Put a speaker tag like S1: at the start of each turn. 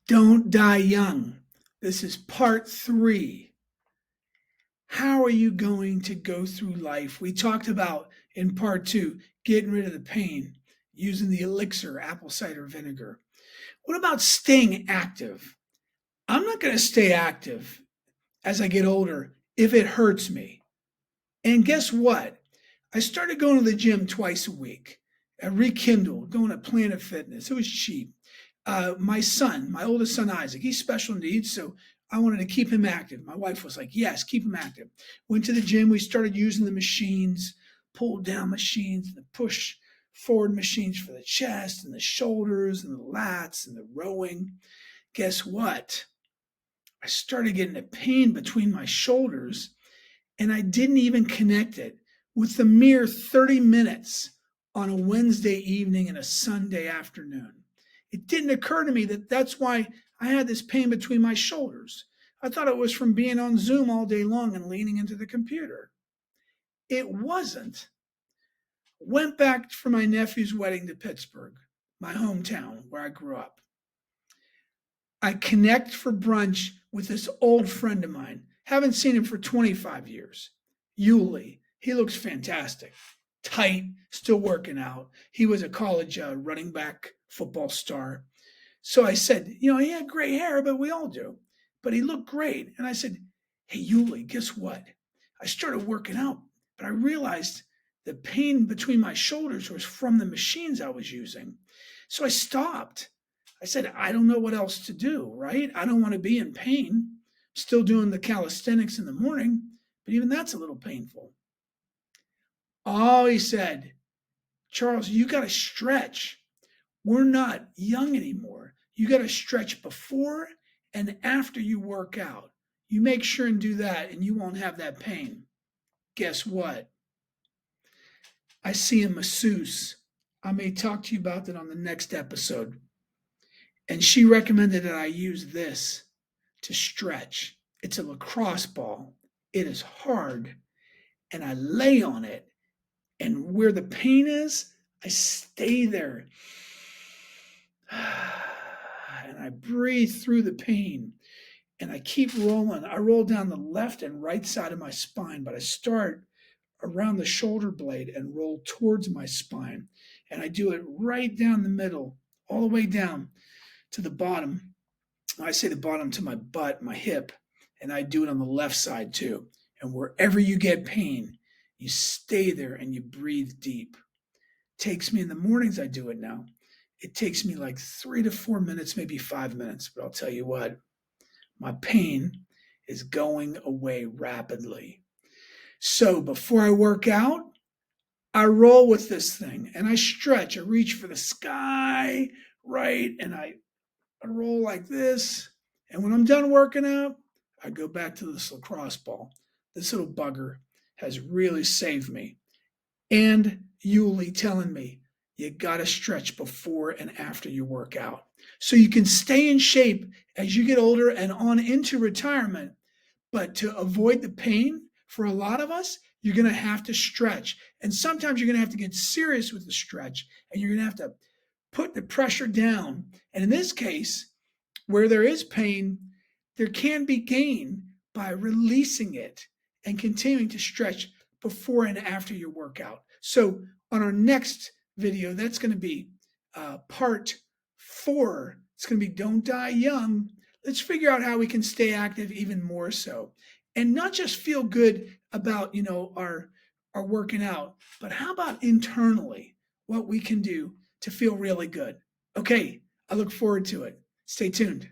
S1: Don't die young. This is part 3. How are you going to go through life? We talked about in part 2 getting rid of the pain using the elixir apple cider vinegar. What about staying active? I'm not going to stay active as I get older if it hurts me. And guess what? I started going to the gym twice a week. I rekindled going to Planet Fitness. It was cheap. My oldest son Isaac, he's special needs, so I wanted to keep him active. My wife was like, "Yes, keep him active." Went to the gym. We started using the machines, pull down machines, the push forward machines for the chest and the shoulders and the lats and the rowing. Guess what? I started getting a pain between my shoulders, and I didn't even connect it with the mere 30 minutes on a Wednesday evening and a Sunday afternoon. It didn't occur to me that that's why I had this pain between my shoulders. I thought it was from being on Zoom all day long and leaning into the computer. It wasn't. Went back for my nephew's wedding to Pittsburgh, my hometown where I grew up. I connect for brunch with this old friend of mine. Haven't seen him for 25 years. Yuli. He looks fantastic. Tight, still working out. He was a college running back football star. So I said, he had gray hair, but we all do. But he looked great. And I said, "Hey, Yuli, guess what? I started working out, but I realized the pain between my shoulders was from the machines I was using. So I stopped. I said, I don't know what else to do, right? I don't want to be in pain. Still doing the calisthenics in the morning, but even that's a little painful." Oh, he said, "Charles, you got to stretch. We're not young anymore. You got to stretch before and after you work out. You make sure and do that, and you won't have that pain." Guess what? I see a masseuse. I may talk to you about that on the next episode. And she recommended that I use this to stretch. It's a lacrosse ball. It is hard, and I lay on it, and where the pain is, I stay there. And I breathe through the pain, and I keep rolling. I roll down the left and right side of my spine, but I start around the shoulder blade and roll towards my spine. And I do it right down the middle, all the way down to the bottom. I say the bottom to my butt, my hip, and I do it on the left side too. And wherever you get pain, you stay there and you breathe deep. Takes me in the mornings, I do it now. It takes me like 3 to 4 minutes, maybe 5 minutes, but I'll tell you what, my pain is going away rapidly. So before I work out, I roll with this thing and I stretch. I reach for the sky, right? And I roll like this. And when I'm done working out, I go back to this lacrosse ball. This little bugger has really saved me. And Yuli telling me you got to stretch before and after you work out so you can stay in shape as you get older and on into retirement. But to avoid the pain, for a lot of us, you're going to have to stretch. And sometimes you're going to have to get serious with the stretch and you're going to have to put the pressure down. And in this case, where there is pain, there can be gain by releasing it and continuing to stretch before and after your workout. So on our next video, that's going to be part 4. It's going to be Don't Die Young. Let's figure out how we can stay active even more so. And not just feel good about, our working out, but how about internally what we can do to feel really good. Okay, I look forward to it. Stay tuned.